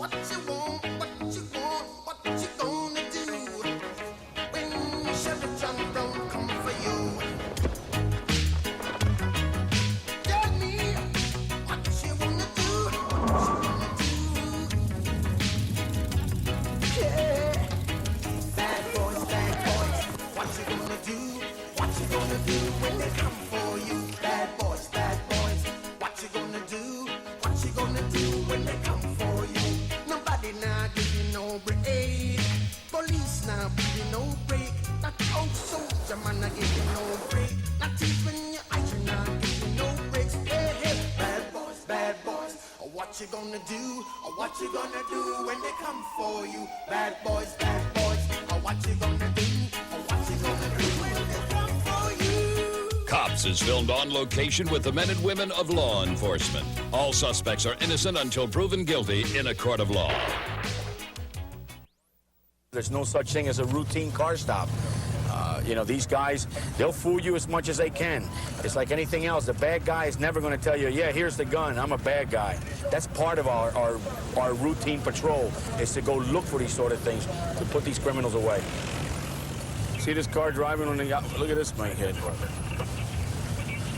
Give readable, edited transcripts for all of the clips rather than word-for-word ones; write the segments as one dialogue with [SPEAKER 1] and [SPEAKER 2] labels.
[SPEAKER 1] what you want, what you gonna do when Sheriff John Brown come for you? Tell me what you wanna do, Yeah, bad boys, what you gonna do? What you gonna do when they come for you? Bad boys, what you gonna do? What you gonna do when they come for you? Nobody now give you no break. Police now give you no break. That old soldier man now give you no break. Not even your eyes now give you no breaks. Hey, hey, bad boys, what you gonna do? What you gonna do when they come for you? Bad boys, what you gonna do? What you gonna do when they come for you?
[SPEAKER 2] Cops is filmed on location with the men and women of law enforcement. All suspects are innocent until proven guilty in a court of law.
[SPEAKER 3] There's no such thing as a routine car stop. These guys, they'll fool you as much as they can. It's like anything else. The bad guy is never going to tell you, yeah, here's the gun, I'm a bad guy. That's part of our routine patrol, is to go look for these sort of things, to put these criminals away. See this car driving on the... Look at this kid.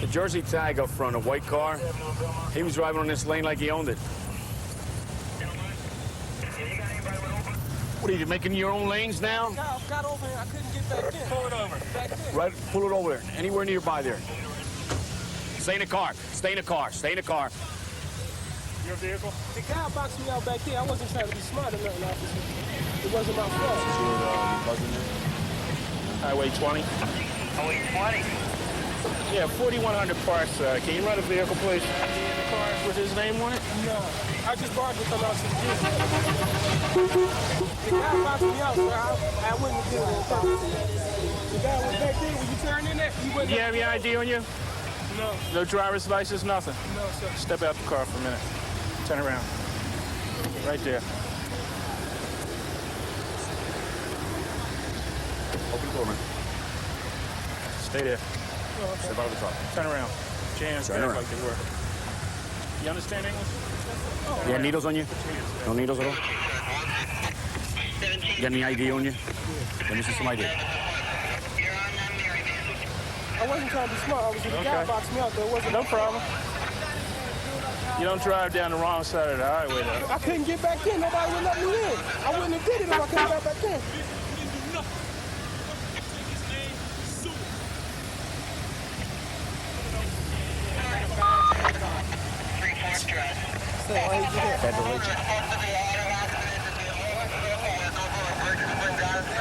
[SPEAKER 3] The Jersey tag up front, a white car. He was driving on this lane like he owned it. What are you making your own lanes now?
[SPEAKER 4] No, I got over here. I couldn't get back in. Pull it over. Back in.
[SPEAKER 3] Right, pull it over there. Anywhere nearby there. Stay in the car. Stay in the car. Stay in the car.
[SPEAKER 4] Your vehicle? The guy boxed me out back there. I wasn't trying to be smart or nothing, officer. It wasn't my fault.
[SPEAKER 5] Highway 20.
[SPEAKER 6] Highway 20?
[SPEAKER 5] Yeah, 4100 Parks. Can you run a vehicle, please?
[SPEAKER 4] In the car.
[SPEAKER 5] With his name on it?
[SPEAKER 4] No. I just borrowed to come out to the gym. The guy boxed me out, so I wouldn't do it on purpose. The guy was back there. When you turn in there, he wasn't...
[SPEAKER 5] You have your ID on you?
[SPEAKER 4] No.
[SPEAKER 5] No driver's license, nothing?
[SPEAKER 4] No, sir.
[SPEAKER 5] Step out the car for a minute. Turn around. Right there.
[SPEAKER 3] Open the door, man.
[SPEAKER 5] Stay there.
[SPEAKER 4] Oh, okay.
[SPEAKER 3] Step out of the car.
[SPEAKER 5] Turn around. Hands
[SPEAKER 3] Turn
[SPEAKER 5] back
[SPEAKER 3] around.
[SPEAKER 5] like they were. You understand English?
[SPEAKER 3] You got needles on you? No needles at all? You got any ID on you? Let me see some ID.
[SPEAKER 4] I wasn't trying to be smart. The guy boxed me out. There wasn't
[SPEAKER 5] No problem. You don't drive down the wrong side of the highway, though.
[SPEAKER 4] I couldn't get back in. Nobody would let me in. I wouldn't have did it if I couldn't get back in.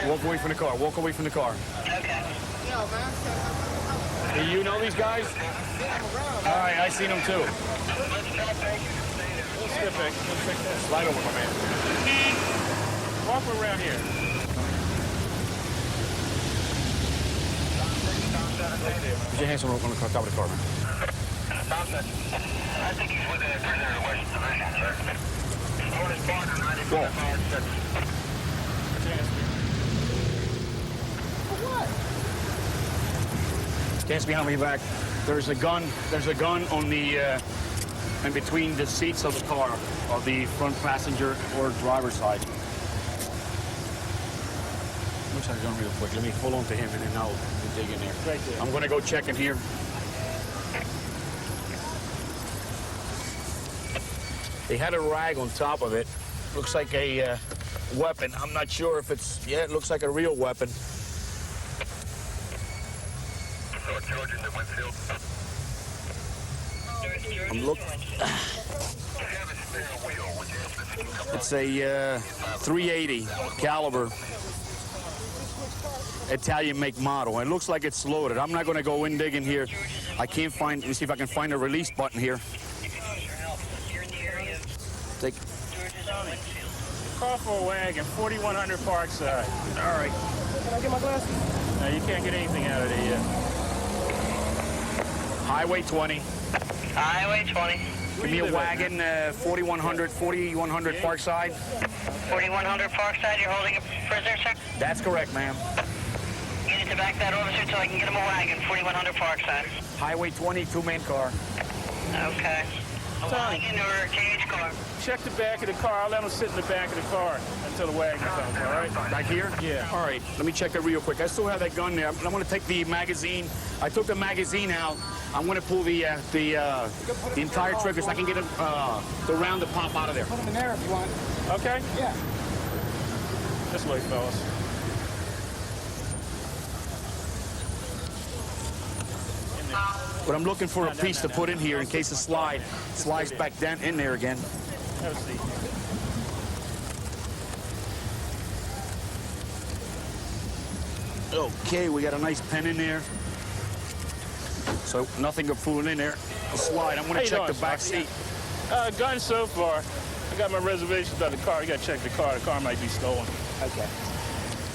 [SPEAKER 3] Walk away from the car. Walk away from the car. Do you know these guys? All right, I seen them too.
[SPEAKER 5] Step back.
[SPEAKER 3] Slide over, my man.
[SPEAKER 5] Walk around here.
[SPEAKER 3] Put your hands on the top of the car, man.
[SPEAKER 6] I think he's with the prisoner in West Division, sir. On his partner, 95 miles.
[SPEAKER 3] Stands behind me back. There's a gun on the in between the seats of the car, of the front passenger or driver's side. Looks like a gun real quick. Let me hold on to him and then I'll dig in there.
[SPEAKER 5] Right there.
[SPEAKER 3] I'm gonna go check in here. They had a rag on top of it. Looks like a weapon. I'm not sure if it's, yeah, it looks like a real weapon. I'm looking. It's a 380 caliber Italian make model. It looks like it's loaded. I'm not going to go in digging here. I can't find. Let me see if I can find a release button here. Take.
[SPEAKER 5] Call for a wagon, 4100 Parkside.
[SPEAKER 3] All right.
[SPEAKER 4] Can I get my glasses?
[SPEAKER 5] No, you can't get anything out of there yet.
[SPEAKER 3] Highway 20.
[SPEAKER 6] Highway 20.
[SPEAKER 3] Give me a wagon, 4100 Parkside.
[SPEAKER 6] 4100 Parkside, you're holding a prisoner, sir?
[SPEAKER 3] That's correct, ma'am.
[SPEAKER 6] You need to back that over, sir, so I can get him a wagon, 4100 Parkside.
[SPEAKER 3] Highway 20, two-man car.
[SPEAKER 6] Okay.
[SPEAKER 5] Tony,
[SPEAKER 6] Wagon or a cage car?
[SPEAKER 5] check the back of the car. I'll let them sit in the back of the car until the wagon comes, all right?
[SPEAKER 3] Back here?
[SPEAKER 5] Yeah.
[SPEAKER 3] All right, let me check it real quick. I still have that gun there. I'm going to take the magazine. I took the magazine out. I'm going to pull the entire trigger so I can get the round to pop out of there.
[SPEAKER 4] Put them in there if you want.
[SPEAKER 5] Okay?
[SPEAKER 4] Yeah.
[SPEAKER 5] This way, fellas.
[SPEAKER 3] But I'm looking for a piece to put in here in case it slides back down in there again.
[SPEAKER 5] Have a seat.
[SPEAKER 3] Okay, we got a nice pen in there. So nothing can fool in there. A slide. I'm going to check the back seat.
[SPEAKER 5] Gun so far. I got my reservations about the car. You got to check the car. The car might be stolen.
[SPEAKER 3] Okay.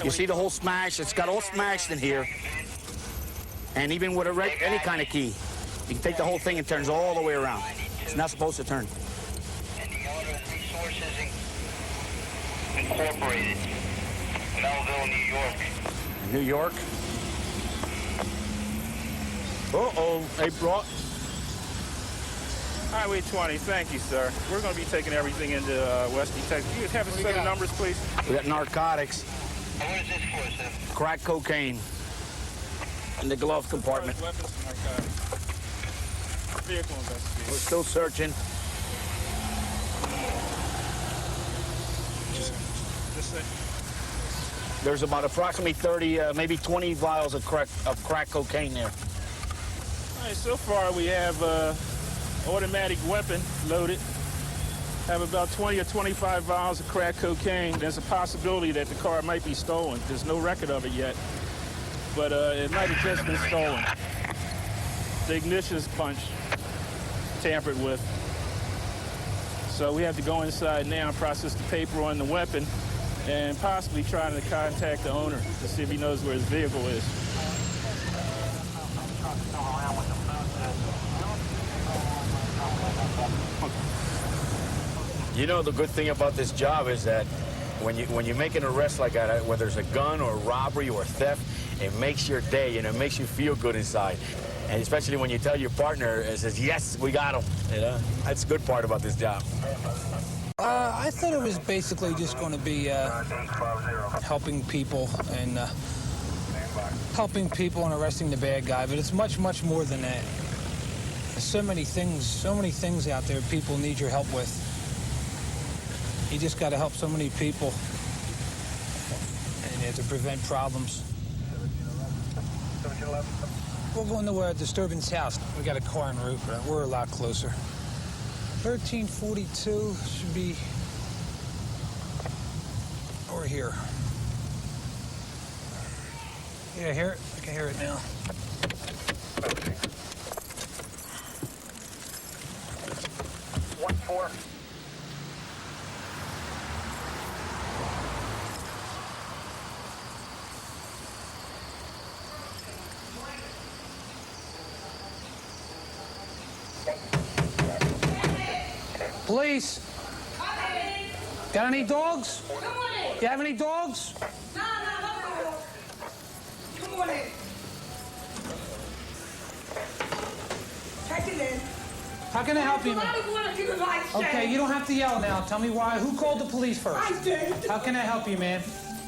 [SPEAKER 3] You see the whole smash? It's got all smashed in here. And even with any kind of key, you can take the whole thing and turns all the way around. It's not supposed to turn.
[SPEAKER 6] And the Auto Resources Incorporated, Melville, New York.
[SPEAKER 3] New York. Uh-oh. Hey, bro.
[SPEAKER 5] Highway 20, thank you, sir. We're going to be taking everything into West Detective. You have a set of numbers, please?
[SPEAKER 3] We got narcotics,
[SPEAKER 6] What is this for, sir?
[SPEAKER 3] crack cocaine in the glove compartment.
[SPEAKER 5] Weapons and narcotics. Vehicle
[SPEAKER 3] We're
[SPEAKER 5] investigation.
[SPEAKER 3] still searching.
[SPEAKER 5] Just say.
[SPEAKER 3] There's about approximately 30, maybe 20 vials of crack cocaine there.
[SPEAKER 5] All right, so far we have automatic weapon loaded. Have about 20 or 25 vials of crack cocaine. There's a possibility that the car might be stolen. There's no record of it yet, but it might have just been stolen. The ignition is punched, tampered with. So we have to go inside now and process the paper on the weapon and possibly trying to contact the owner to see if he knows where his vehicle is.
[SPEAKER 3] You know, the good thing about this job is that when you make an arrest like that, whether it's a gun or a robbery or theft, it makes your day, you know, it makes you feel good inside. And especially when you tell your partner, it says, yes, we got him, you know? That's the good part about this job.
[SPEAKER 7] I thought it was basically just going to be helping people and arresting the bad guy, but it's much, much more than that. There's so many things out there people need your help with. You just got to help so many people and to prevent problems. We're going to a disturbance house. We got a car en route, but we're a lot closer. 1342 should be over here. Yeah, I hear it. I can hear it now.
[SPEAKER 6] One four.
[SPEAKER 7] Police. Got any dogs? You have any dogs?
[SPEAKER 8] No. Come on in. Take it in.
[SPEAKER 7] How can I help you,
[SPEAKER 8] I
[SPEAKER 7] man?
[SPEAKER 8] don't want to do the light shade.
[SPEAKER 7] Okay, you don't have to yell now. Tell me why. Who called the police first?
[SPEAKER 8] I did.
[SPEAKER 7] How can I help you, man?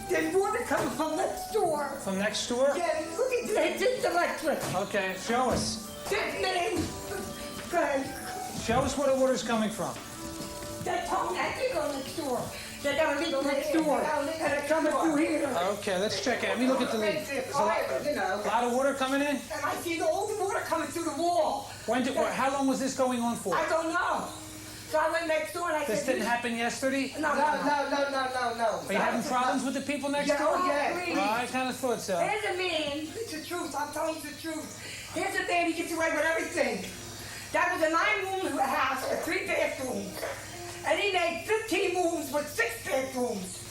[SPEAKER 8] There's water coming from next door.
[SPEAKER 7] From next door?
[SPEAKER 8] Yeah, look at that. It's electric.
[SPEAKER 7] Okay, show us.
[SPEAKER 8] This man. Good.
[SPEAKER 7] Show us where the water's coming from.
[SPEAKER 8] They told me I did go next door. They got a leak next door. And it's coming through here.
[SPEAKER 7] Okay, let's check it. Let me look at the leak. There's a lot of water coming in?
[SPEAKER 8] And I see all the water coming through the wall.
[SPEAKER 7] How long was this going on for?
[SPEAKER 8] I don't know. So I went next door and I
[SPEAKER 7] This
[SPEAKER 8] said...
[SPEAKER 7] didn't happen yesterday?
[SPEAKER 8] No.
[SPEAKER 7] Are you having problems with the people next
[SPEAKER 8] Yeah,
[SPEAKER 7] door?
[SPEAKER 8] oh, yeah.
[SPEAKER 7] I kind of thought so.
[SPEAKER 8] Here's a man, it's the truth, I'm telling you the truth. Here's a man, he gets away with everything. That was a 9-room house with 3 bathrooms. And he made 15 rooms with 6 bedrooms.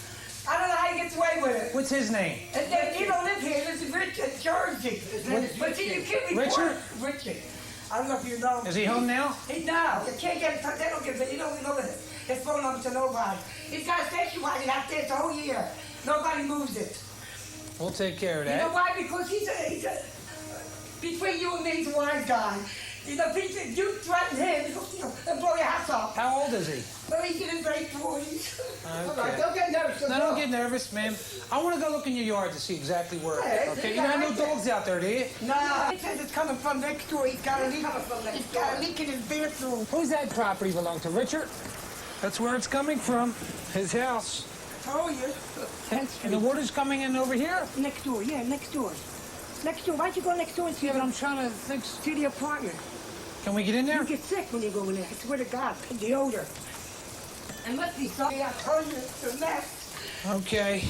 [SPEAKER 8] I don't know how he gets away with it.
[SPEAKER 7] What's his name?
[SPEAKER 8] And then he don't live here, this is Richard, Jersey. But see, you can't report
[SPEAKER 7] Richard?
[SPEAKER 8] Richard. I don't know if you know him.
[SPEAKER 7] Is he home now?
[SPEAKER 8] No, you can't get, they don't give it, you don't know his phone number to nobody. He's got a station wagon out there the whole year. Nobody moves it.
[SPEAKER 7] We'll take care of
[SPEAKER 8] You know
[SPEAKER 7] that.
[SPEAKER 8] why? Because he's a between you and me, he's a wise guy. You know, if you threaten him, he'll blow your house off.
[SPEAKER 7] How old is he?
[SPEAKER 8] Well, he's in his late 40s.
[SPEAKER 7] Okay.
[SPEAKER 8] All right, don't get nervous.
[SPEAKER 7] No, don't get nervous, ma'am. I want to go look in your yard to see exactly where.
[SPEAKER 8] Yeah,
[SPEAKER 7] Okay, you don't have no dogs out there, do you?
[SPEAKER 8] No, he says it's coming from next door. He's got a leak. He's got a leak in his bathroom.
[SPEAKER 7] Who's that property belong to? Richard? That's where it's coming from. His house.
[SPEAKER 8] Oh, yeah.
[SPEAKER 7] And the water's coming in over here?
[SPEAKER 8] Next door, yeah, next door. Next door. Why'd you go next door and see
[SPEAKER 7] Yeah, but I'm trying to think.
[SPEAKER 8] see the apartment?
[SPEAKER 7] Can we get in there?
[SPEAKER 8] You get sick when you go in there. I swear to God, the odor. Unless he's sorry, I told you it's a mess.
[SPEAKER 7] Okay.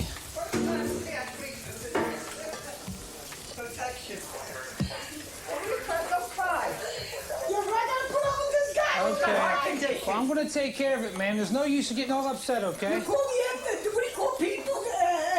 [SPEAKER 8] Protection. Don't cry. You're right on put on this guy. He's got heart
[SPEAKER 7] Okay.
[SPEAKER 8] condition.
[SPEAKER 7] Well, I'm going to take care of it, ma'am. There's no use of getting all upset, okay?
[SPEAKER 8] You call the what do you call people?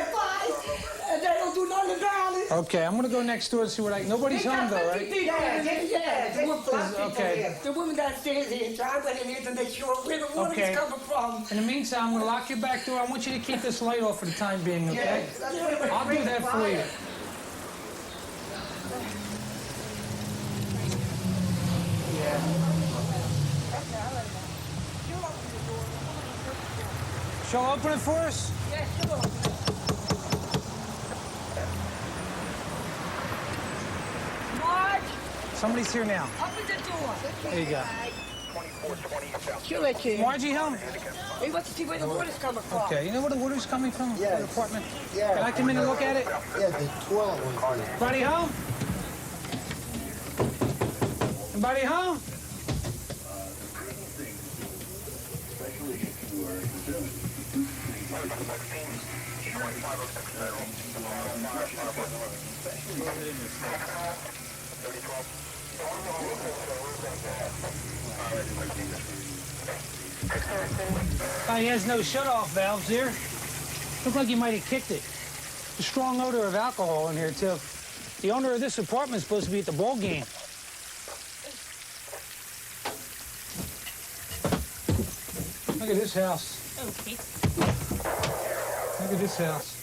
[SPEAKER 8] F5, they don't do nothing about it.
[SPEAKER 7] Okay, I'm going to go next door and see what I... Nobody's home, though, right?
[SPEAKER 8] Yeah. They were black people
[SPEAKER 7] Okay.
[SPEAKER 8] here. The woman downstairs here, so I went in here to make sure where the water's
[SPEAKER 7] Okay.
[SPEAKER 8] coming from.
[SPEAKER 7] In the meantime, I'm going to lock your back door. I want you to keep this light off for the time being, okay?
[SPEAKER 8] Yeah.
[SPEAKER 7] I'll do that for you. Shall I open it for us?
[SPEAKER 8] Yeah, sure. Marge,
[SPEAKER 7] Somebody's here now.
[SPEAKER 8] open the door.
[SPEAKER 7] There you go.
[SPEAKER 8] She'll let you in.
[SPEAKER 7] Margie home?
[SPEAKER 8] He wants to see where the water's coming from.
[SPEAKER 7] Okay, you know where the water's coming from?
[SPEAKER 9] Yeah.
[SPEAKER 7] The apartment?
[SPEAKER 9] Yeah.
[SPEAKER 7] Can I come in and look at it?
[SPEAKER 9] Yeah, the toilet was there.
[SPEAKER 7] Anybody home? Anybody home? Oh, he has no shut-off valves here. Look like he might have kicked it. A strong odor of alcohol in here, too. The owner of this apartment is supposed to be at the ball game. Look at this house.
[SPEAKER 10] Okay.
[SPEAKER 7] Look at this house.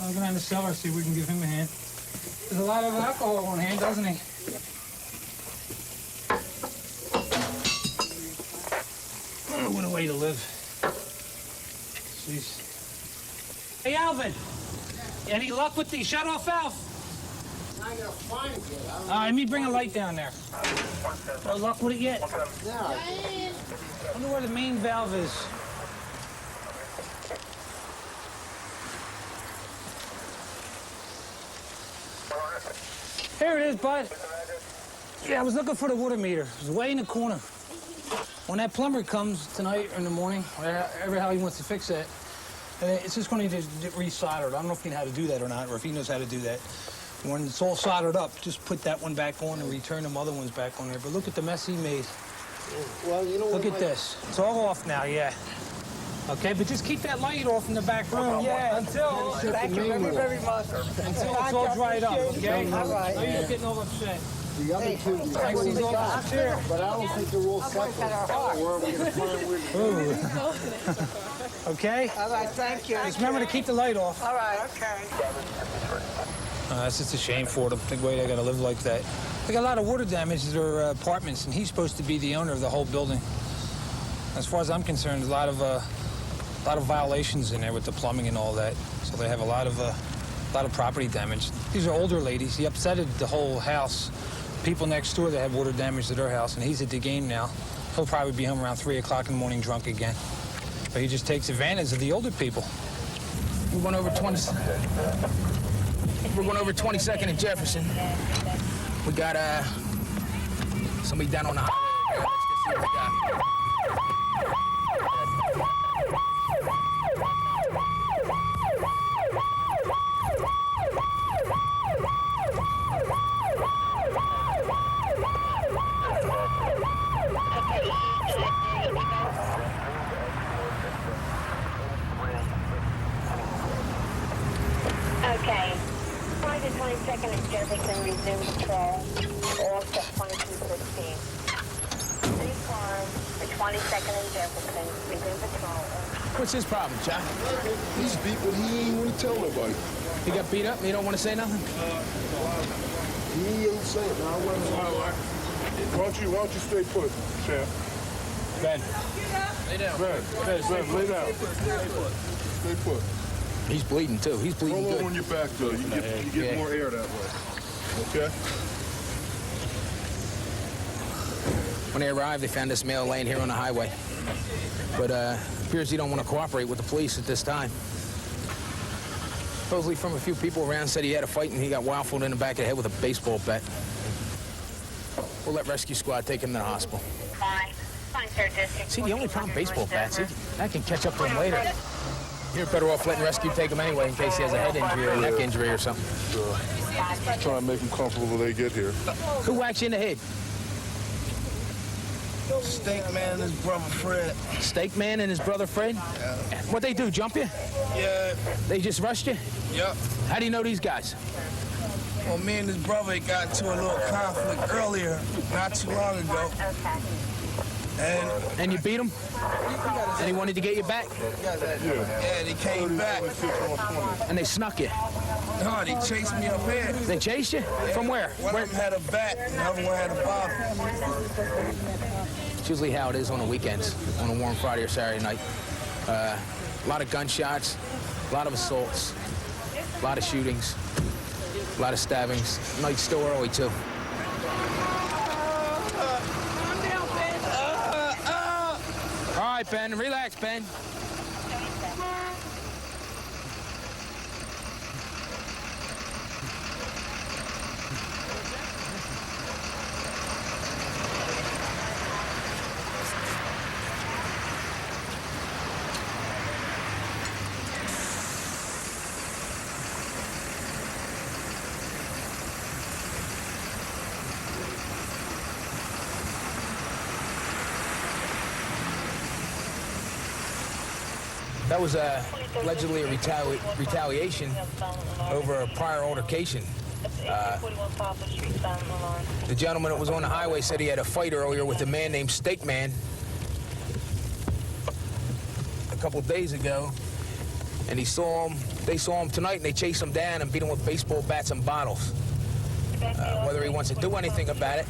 [SPEAKER 7] I'll go down the cellar, see if we can give him a hand. There's a lot of alcohol on hand, doesn't he? Oh, what a way to live. Jeez. Hey, Alvin. Any luck with the shut-off valve?
[SPEAKER 9] I gotta find it.
[SPEAKER 7] All right, let me bring a light down there. No luck with it yet?
[SPEAKER 9] Yeah.
[SPEAKER 7] I wonder where the main valve is. Here it is, bud. Yeah, I was looking for the water meter. It was way in the corner. When that plumber comes tonight or in the morning, whatever how he wants to fix that, it's just going to need to get resoldered. I don't know if he knows how to do that or not, or if he knows how to do that. When it's all soldered up, just put that one back on and return them other ones back on there. But look at the mess he made.
[SPEAKER 9] Well, you know what?
[SPEAKER 7] Look at this. It's all off now, yeah. Okay, but just keep that light off in the back room.
[SPEAKER 8] Yeah,
[SPEAKER 7] Until
[SPEAKER 8] thank you very much.
[SPEAKER 7] it's all dried up, okay?
[SPEAKER 8] All right.
[SPEAKER 7] Now you're getting all upset.
[SPEAKER 9] The other two,
[SPEAKER 7] Thanks, he's off the chair.
[SPEAKER 9] but I don't think they're all separate. Where are we gonna find where
[SPEAKER 7] Ooh. Okay?
[SPEAKER 8] All right, thank you.
[SPEAKER 7] Just remember to keep the light off.
[SPEAKER 8] All right, okay.
[SPEAKER 7] It's just a shame for them. The way they gotta live like that. They got a lot of water damage to their apartments, and he's supposed to be the owner of the whole building. As far as I'm concerned, a lot of violations in there with the plumbing and all that. So they have a lot of property damage. These are older ladies. He upsetted the whole house. People next door that had water damage to their house, and he's at the game now. He'll probably be home around 3 o'clock in the morning drunk again. But he just takes advantage of the older people.
[SPEAKER 11] We're going over 22nd and Jefferson. We got somebody down on the highway. Let's just see what we got.
[SPEAKER 10] Okay. Friday 22nd and Jefferson resume patrol. All to 2215. Three cars for 22nd and Jefferson resume patrol.
[SPEAKER 11] What's his problem, Jack?
[SPEAKER 12] He's beat, but he ain't want to tell nobody.
[SPEAKER 11] He got beat up? He don't want to say nothing?
[SPEAKER 12] He ain't
[SPEAKER 9] saying. Now, why don't you stay put, champ?
[SPEAKER 3] Ben.
[SPEAKER 11] Lay down.
[SPEAKER 9] Ben, lay down. Stay put.
[SPEAKER 11] He's bleeding, too. He's bleeding
[SPEAKER 9] Roll
[SPEAKER 11] good.
[SPEAKER 9] over on your back, though. You get more air that way. Okay?
[SPEAKER 11] When they arrived, they found this male laying here on the highway. But appears he don't want to cooperate with the police at this time. Supposedly from a few people around said he had a fight and he got waffled in the back of the head with a baseball bat. We'll let rescue squad take him to the hospital.
[SPEAKER 10] Fine, sir, district.
[SPEAKER 11] See, the only problem baseball bats, that can catch up to him later. You're better off letting rescue take him anyway in case he has a head injury or a neck injury or something.
[SPEAKER 9] Try and make them comfortable when they get here.
[SPEAKER 11] Who whacks you in the head?
[SPEAKER 12] Steak Man and his brother Fred.
[SPEAKER 11] Steak Man and his brother Fred?
[SPEAKER 12] Yeah.
[SPEAKER 11] What'd they do, jump you?
[SPEAKER 12] Yeah.
[SPEAKER 11] They just rushed you?
[SPEAKER 12] Yep.
[SPEAKER 11] How do you know these guys?
[SPEAKER 12] Well, me and his brother got into a little conflict earlier, not too long ago.
[SPEAKER 11] And you beat them? And he wanted to get you back?
[SPEAKER 12] Yeah, they came back.
[SPEAKER 11] And they snuck you?
[SPEAKER 12] No, they chased me up here.
[SPEAKER 11] They chased you? From where?
[SPEAKER 12] One of them had a bat, and the other one had a bottle.
[SPEAKER 11] It's usually how it is on the weekends, on a warm Friday or Saturday night. A lot of gunshots, a lot of assaults, a lot of shootings, a lot of stabbings. Night's still early, too. All right, Ben, relax, Ben. That was allegedly a retaliation over a prior altercation. The gentleman that was on the highway said he had a fight earlier with a man named Steak Man a couple days ago, and they saw him tonight, and they chased him down and beat him with baseball bats and bottles. Whether he wants to do anything about it,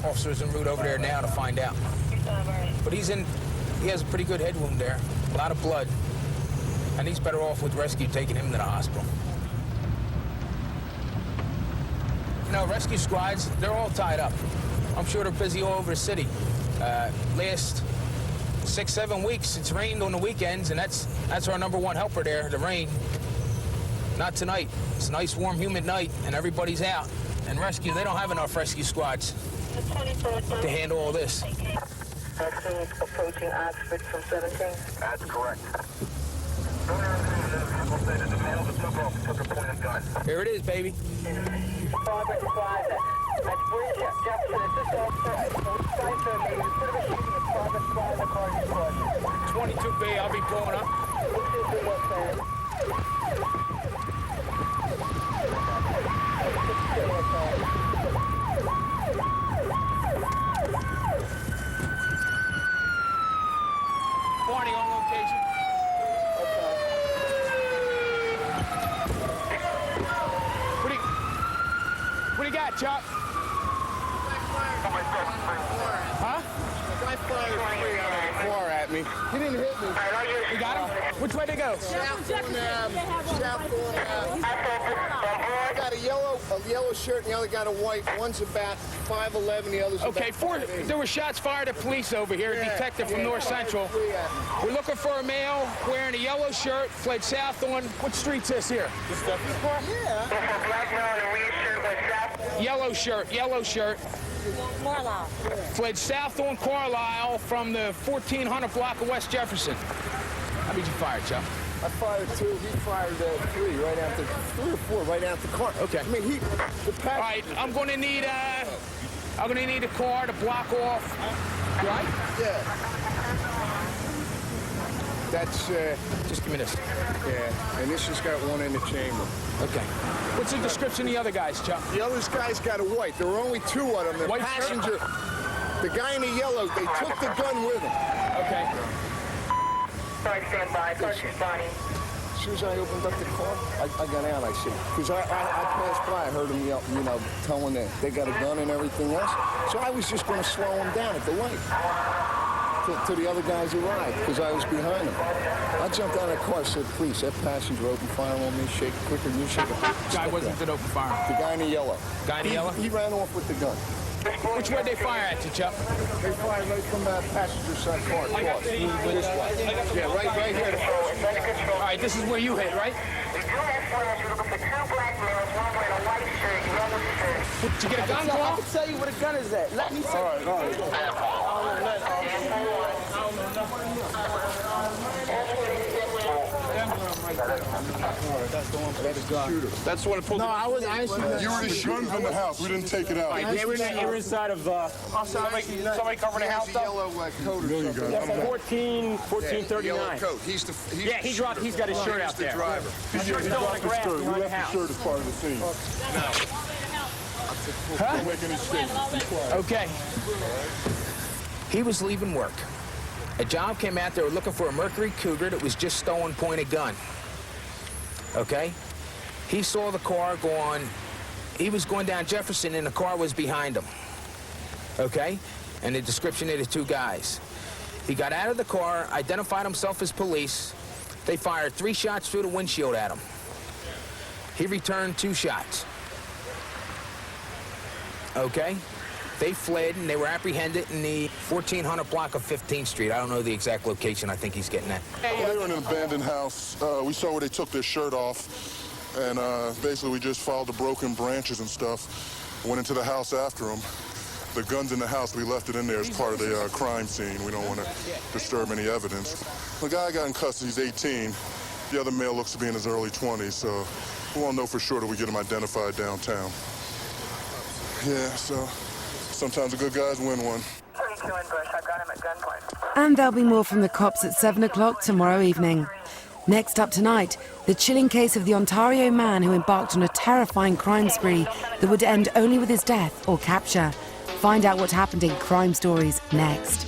[SPEAKER 11] officers en route over there now to find out. But he has a pretty good head wound there, a lot of blood, and he's better off with rescue taking him to the hospital. You know, rescue squads, they're all tied up. I'm sure they're busy all over the city. Last 6-7 weeks, it's rained on the weekends, and that's our number one helper there, the rain. Not tonight. It's a nice, warm, humid night, and everybody's out. And rescue, they don't have enough rescue squads to handle all this.
[SPEAKER 10] Vaccines approaching Oxford from 17.
[SPEAKER 6] That's correct.
[SPEAKER 11] Here it is, baby.
[SPEAKER 10] Progress Plaza. That's Bridge Jefferson. It's just outside. Progress Plaza, Carnegie Crossing.
[SPEAKER 11] 22B, I'll be pulling up. Warning on location. What do you got, Chuck? Huh?
[SPEAKER 9] Guy fired 3 out of the car at me. He didn't hit me.
[SPEAKER 11] You got him? Which way to go?
[SPEAKER 9] I got a yellow shirt and the other got a white. One's about 5'11", the other's
[SPEAKER 11] Okay,
[SPEAKER 9] about 5'8".
[SPEAKER 11] there were shots fired at police over here, a detective from North Central. We're looking for a male wearing a yellow shirt, fled south on, what street's this here?
[SPEAKER 9] Yeah.
[SPEAKER 11] Yellow shirt.
[SPEAKER 10] Carlisle.
[SPEAKER 11] Fled south on Carlisle from the 1400 block of West Jefferson. How many did you fire, Chuck?
[SPEAKER 9] I fired 2. He fired 3 right after 3 or 4 right after the car.
[SPEAKER 11] Okay.
[SPEAKER 9] I mean,
[SPEAKER 11] All right, I'm gonna need a car to block off. You all right?
[SPEAKER 9] Yeah. That's
[SPEAKER 11] Just give me this.
[SPEAKER 9] yeah, and this has got one in the chamber.
[SPEAKER 11] Okay. What's the description of the other guys, Chuck?
[SPEAKER 9] The other guy's got a white. There were only 2 of them. The
[SPEAKER 11] White
[SPEAKER 9] passenger, the guy in the yellow, they took the gun with them.
[SPEAKER 11] Okay.
[SPEAKER 10] Sorry, stand by. Car's responding.
[SPEAKER 9] soon as I opened up the car, I got out, I see. Because I passed by, I heard them yell, you know, telling that they got a gun and everything else. So I was just going to slow them down at the light till the other guys arrived, because I was behind them. I jumped out of the car, said, please, that passenger opened fire on me, shake it quicker than you shake it.
[SPEAKER 11] Guy wasn't that open fire.
[SPEAKER 9] The guy in the yellow.
[SPEAKER 11] Guy in the yellow?
[SPEAKER 9] He ran off with the gun.
[SPEAKER 11] Which way they fire at you, Chuck?
[SPEAKER 9] They fired right from that passenger side car. This way. Yeah, right here.
[SPEAKER 11] All right, this is where you hit, right? Did you get a gun,
[SPEAKER 12] I can tell you where the gun is at. Let me see.
[SPEAKER 9] All right.
[SPEAKER 12] That's the one that pulled. No, I actually.
[SPEAKER 13] You were the guns in the house. We didn't take it out.
[SPEAKER 5] They were inside of. Somebody covered the house up.
[SPEAKER 9] Yellow coat or something.
[SPEAKER 5] Yeah, 1439.
[SPEAKER 9] Yellow coat. He's
[SPEAKER 5] He's got his shirt out there.
[SPEAKER 9] The driver.
[SPEAKER 5] His shirt's still on the grass
[SPEAKER 13] We
[SPEAKER 5] behind the
[SPEAKER 13] left the
[SPEAKER 5] house.
[SPEAKER 13] shirt as part of the scene.
[SPEAKER 11] Huh?
[SPEAKER 13] Making a statement.
[SPEAKER 11] Okay. He was leaving work. A job came out. They were looking for a Mercury Cougar that was just stolen, pointed gun. Okay? He saw the car go on. He was going down Jefferson, and the car was behind him. Okay? And the description of the two guys. He got out of the car, identified himself as police. They fired 3 shots through the windshield at him. He returned 2 shots. Okay? They fled, and they were apprehended in the 1400 block of 15th Street. I don't know the exact location. I think he's getting that.
[SPEAKER 13] Well, they were in an abandoned house. We saw where they took their shirt off, and basically we just followed the broken branches and stuff. Went into the house after them. The gun's in the house. We left it in there as part of the crime scene. We don't want to disturb any evidence. The guy got in custody. He's 18. The other male looks to be in his early 20s, so we won't know for sure till we get him identified downtown. Yeah, so sometimes the good guys win one.
[SPEAKER 10] 32 in Bush, I've got him at gunpoint.
[SPEAKER 14] And there'll be more from the cops at 7 o'clock tomorrow evening. Next up tonight, the chilling case of the Ontario man who embarked on a terrifying crime spree that would end only with his death or capture. Find out what happened in Crime Stories next.